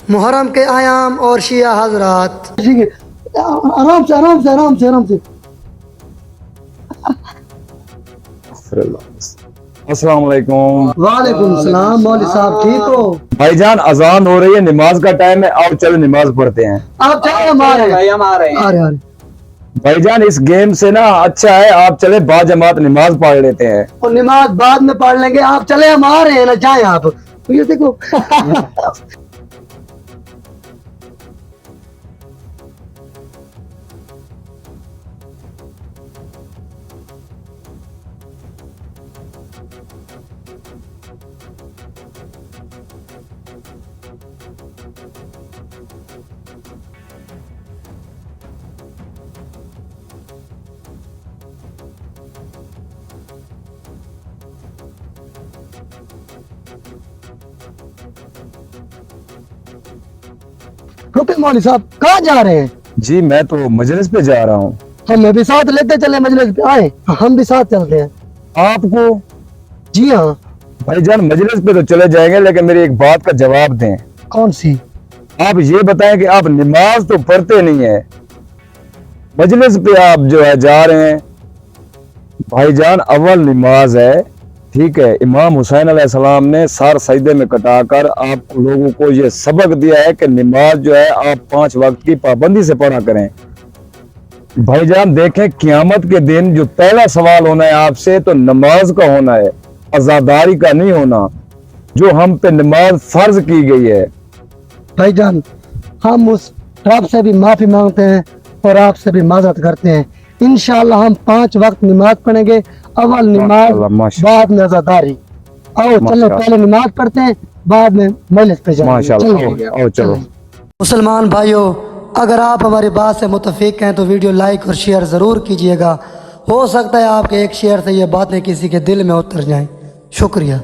محرم کے ایام اور شیعہ حضرات، آرام سے آرام سے آرام سے آرام سے. السلام علیکم. وعلیکم السلام. مولوی صاحب ٹھیک ہو؟ بھائی جان اذان ہو رہی ہے، نماز کا ٹائم ہے، آؤ چلو نماز پڑھتے ہیں. آپ چلے ہمارے آ رہے. بھائی جان اس گیم سے نا اچھا ہے آپ چلے با جماعت نماز پڑھ لیتے ہیں. اور نماز بعد میں پڑھ لیں گے، آپ چلے ہمارے ہیں نا، جائیں آپ. یہ دیکھو رکے مولوی صاحب، کہاں جا رہے ہیں؟ جی میں تو مجلس پہ جا رہا ہوں. ہمیں بھی ساتھ لیتے چلے مجلس پہ، آئے ہم بھی ساتھ چلتے ہیں. آپ کو؟ جی ہاں. بھائی جان مجلس پہ تو چلے جائیں گے لیکن میری ایک بات کا جواب دیں. کون سی؟ آپ یہ بتائیں کہ آپ نماز تو پڑھتے نہیں ہیں، مجلس پہ آپ جو ہے جا رہے ہیں. بھائی جان اول نماز ہے، ٹھیک ہے. امام حسین علیہ السلام نے سر سجدے میں کٹا کر آپ لوگوں کو یہ سبق دیا ہے کہ نماز جو ہے آپ 5 وقت کی پابندی سے پڑھا کریں. بھائی جان دیکھیں قیامت کے دن جو پہلا سوال ہونا ہے آپ سے تو نماز کا ہونا ہے، عزاداری کا نہیں ہونا، جو ہم پہ نماز فرض کی گئی ہے. بھائی جان ہم اس رب سے بھی معافی مانگتے ہیں اور آپ سے بھی معذرت کرتے ہیں. انشاءاللہ ہم 5 وقت نماز پڑھیں گے، اول نماز بعد میں عزاداری. آؤ چلو پہلے نماز پڑھتے ہیں بعد میں مجلس پہ جائیں گے. ماشاءاللہ آؤ چلو. مسلمان بھائیوں، اگر آپ ہماری بات سے متفق ہیں تو ویڈیو لائک اور شیئر ضرور کیجئے گا. ہو سکتا ہے آپ کے ایک شیئر سے یہ باتیں کسی کے دل میں اتر جائیں. شکریہ.